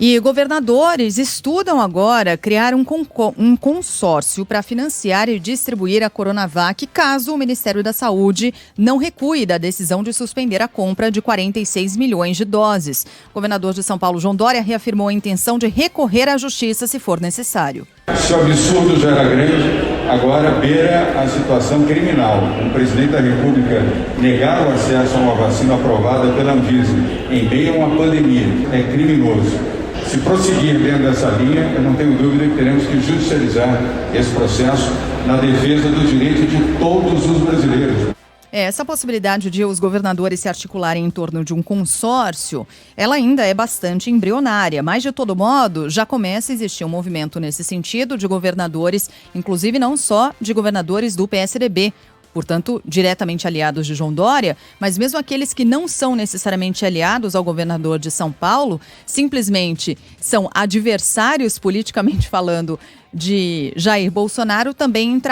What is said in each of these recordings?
E governadores estudam agora criar um consórcio para financiar e distribuir a Coronavac caso o Ministério da Saúde não recue da decisão de suspender a compra de 46 milhões de doses. O governador de São Paulo, João Dória, reafirmou a intenção de recorrer à justiça se for necessário. Se o absurdo já era grande, agora beira a situação criminal. O presidente da República negar o acesso a uma vacina aprovada pela Anvisa em meio a uma pandemia é criminoso. Se prosseguir dentro dessa linha, eu não tenho dúvida que teremos que judicializar esse processo na defesa do direito de todos os brasileiros. Essa possibilidade de os governadores se articularem em torno de um consórcio, ela ainda é bastante embrionária, mas de todo modo já começa a existir um movimento nesse sentido de governadores, inclusive não só de governadores do PSDB, portanto, diretamente aliados de João Dória, mas mesmo aqueles que não são necessariamente aliados ao governador de São Paulo, simplesmente são adversários politicamente falando de Jair Bolsonaro, também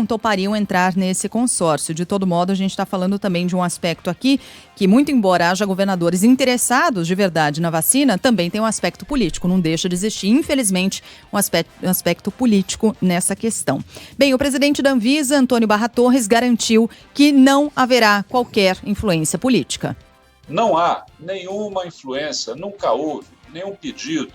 topariam entrar nesse consórcio. De todo modo, a gente está falando também de um aspecto aqui que, muito embora haja governadores interessados de verdade na vacina, também tem um aspecto político. Não deixa de existir, infelizmente, um aspecto político nessa questão. Bem, o presidente da Anvisa, Antônio Barra Torres, garantiu que não haverá qualquer influência política. Não há nenhuma influência, nunca houve nenhum pedido,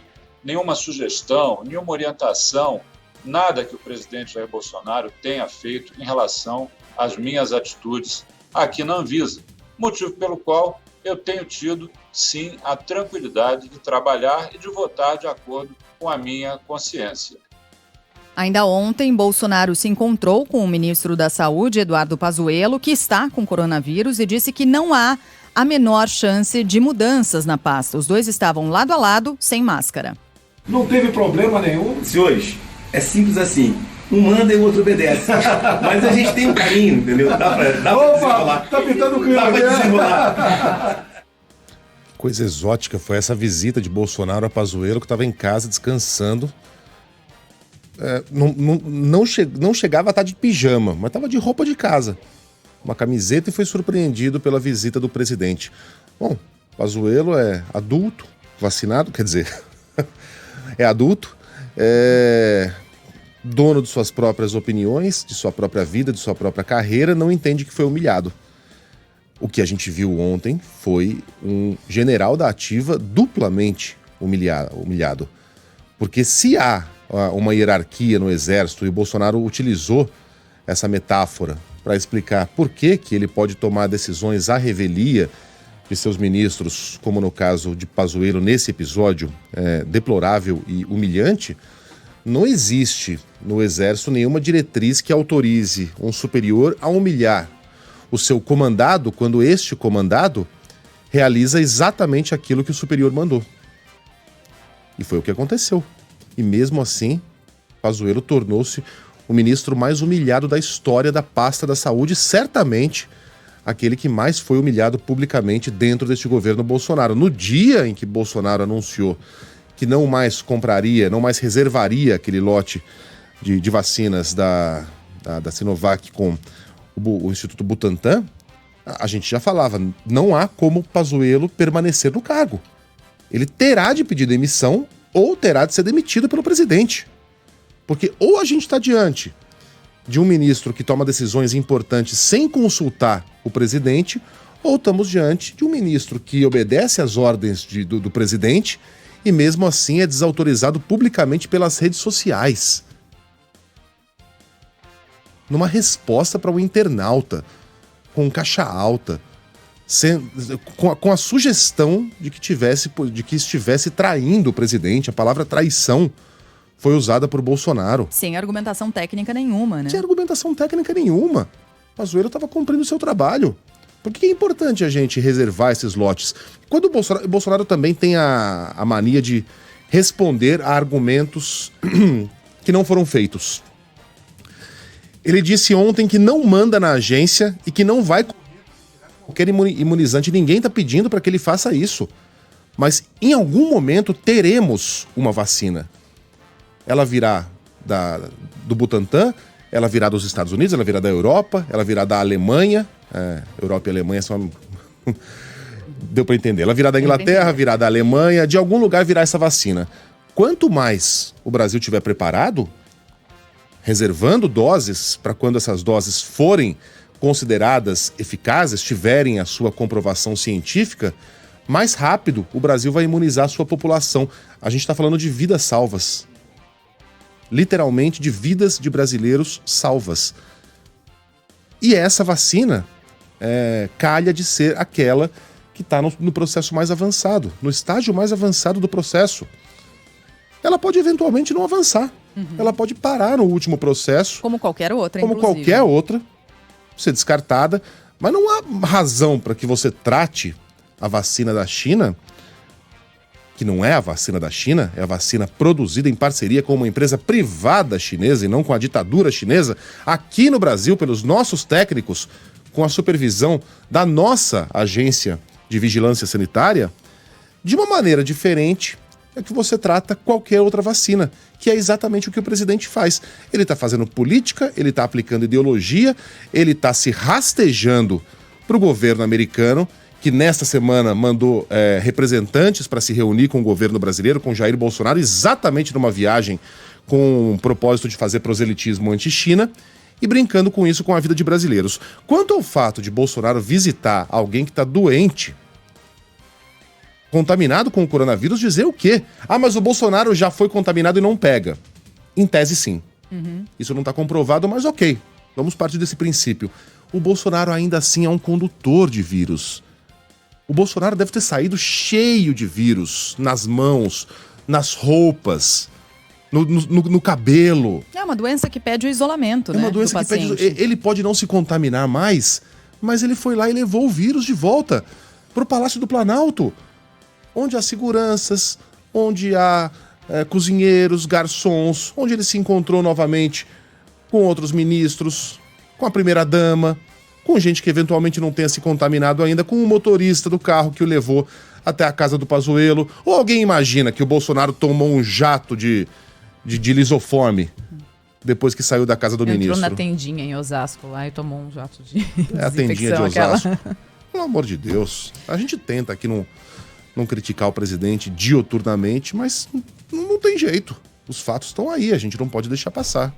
nenhuma sugestão, nenhuma orientação, nada que o presidente Jair Bolsonaro tenha feito em relação às minhas atitudes aqui na Anvisa. Motivo pelo qual eu tenho tido, sim, a tranquilidade de trabalhar e de votar de acordo com a minha consciência. Ainda ontem, Bolsonaro se encontrou com o ministro da Saúde, Eduardo Pazuello, que está com coronavírus, e disse que não há a menor chance de mudanças na pasta. Os dois estavam lado a lado, sem máscara. Não teve problema nenhum. Senhores, é simples assim. Um manda e o outro obedece. Mas a gente tem um carinho, entendeu? Dá pra desenrolar. Tá pintando o clima. Dá pra desenrolar. Coisa exótica foi essa visita de Bolsonaro a Pazuello, que estava em casa descansando. Não chegava a estar de pijama, mas estava de roupa de casa. Uma camiseta, e foi surpreendido pela visita do presidente. Bom, Pazuello é adulto, vacinado, quer dizer, é adulto, dono de suas próprias opiniões, de sua própria vida, de sua própria carreira, não entende que foi humilhado. O que a gente viu ontem foi um general da ativa duplamente humilhado. Porque se há uma hierarquia no Exército, e o Bolsonaro utilizou essa metáfora para explicar por que ele pode tomar decisões à revelia de seus ministros, como no caso de Pazuello, nesse episódio deplorável e humilhante, não existe no Exército nenhuma diretriz que autorize um superior a humilhar o seu comandado quando este comandado realiza exatamente aquilo que o superior mandou. E foi o que aconteceu. E mesmo assim, Pazuello tornou-se o ministro mais humilhado da história da pasta da saúde, certamente aquele que mais foi humilhado publicamente dentro deste governo Bolsonaro. No dia em que Bolsonaro anunciou que não mais compraria, não mais reservaria aquele lote de vacinas da Sinovac com o Instituto Butantan, a gente já falava, não há como Pazuello permanecer no cargo. Ele terá de pedir demissão ou terá de ser demitido pelo presidente. Porque ou a gente está diante de um ministro que toma decisões importantes sem consultar o presidente, ou estamos diante de um ministro que obedece às ordens do presidente e mesmo assim é desautorizado publicamente pelas redes sociais. Numa resposta para o internauta, com caixa alta, com a sugestão de que estivesse traindo o presidente. A palavra traição foi usada por Bolsonaro. Sem argumentação técnica nenhuma, né? Sem argumentação técnica nenhuma. Pazuello estava cumprindo o seu trabalho. Por que é importante a gente reservar esses lotes? Quando o Bolsonaro também tem a mania de responder a argumentos que não foram feitos. Ele disse ontem que não manda na agência e que não vai qualquer imunizante. Ninguém está pedindo para que ele faça isso. Mas em algum momento teremos uma vacina. Ela virá do Butantan, ela virá dos Estados Unidos, ela virá da Europa, ela virá da Alemanha. Europa e Alemanha são Deu para entender. Ela virá da Inglaterra, virá da Alemanha, de algum lugar virá essa vacina. Quanto mais o Brasil tiver preparado, reservando doses para quando essas doses forem consideradas eficazes, tiverem a sua comprovação científica, mais rápido o Brasil vai imunizar a sua população. A gente está falando de vidas salvas. Literalmente de vidas de brasileiros salvas. E essa vacina calha de ser aquela que está no processo mais avançado, no estágio mais avançado do processo. Ela pode eventualmente não avançar. Ela pode parar no último processo. Como qualquer outra, Como inclusive. qualquer outra, ser descartada. Mas não há razão para que você trate a vacina da China, que não é a vacina da China, é a vacina produzida em parceria com uma empresa privada chinesa e não com a ditadura chinesa, aqui no Brasil, pelos nossos técnicos, com a supervisão da nossa agência de vigilância sanitária, de uma maneira diferente é que você trata qualquer outra vacina, que é exatamente o que o presidente faz. Ele está fazendo política, ele está aplicando ideologia, ele está se rastejando para o governo americano, que nesta semana mandou representantes para se reunir com o governo brasileiro, com Jair Bolsonaro, exatamente numa viagem com o propósito de fazer proselitismo anti-China, e brincando com isso com a vida de brasileiros. Quanto ao fato de Bolsonaro visitar alguém que está doente, contaminado com o coronavírus, dizer o quê? Ah, mas o Bolsonaro já foi contaminado e não pega. Em tese, sim. Isso não está comprovado, mas ok. Vamos partir desse princípio. O Bolsonaro ainda assim é um condutor de vírus. O Bolsonaro deve ter saído cheio de vírus nas mãos, nas roupas, no cabelo. É uma doença que pede o isolamento, É uma doença que pede... Ele pode não se contaminar mais, mas ele foi lá e levou o vírus de volta para o Palácio do Planalto, onde há seguranças, onde há cozinheiros, garçons, onde ele se encontrou novamente com outros ministros, com a primeira-dama, com gente que eventualmente não tenha se contaminado ainda, com o motorista do carro que o levou até a casa do Pazuello. Ou alguém imagina que o Bolsonaro tomou um jato de lisoforme depois que saiu da casa do ministro? Entrou na tendinha em Osasco lá e tomou um jato de a tendinha de aquela. Osasco. Pelo amor de Deus. A gente tenta aqui não criticar o presidente dioturnamente, mas não tem jeito. Os fatos estão aí, a gente não pode deixar passar.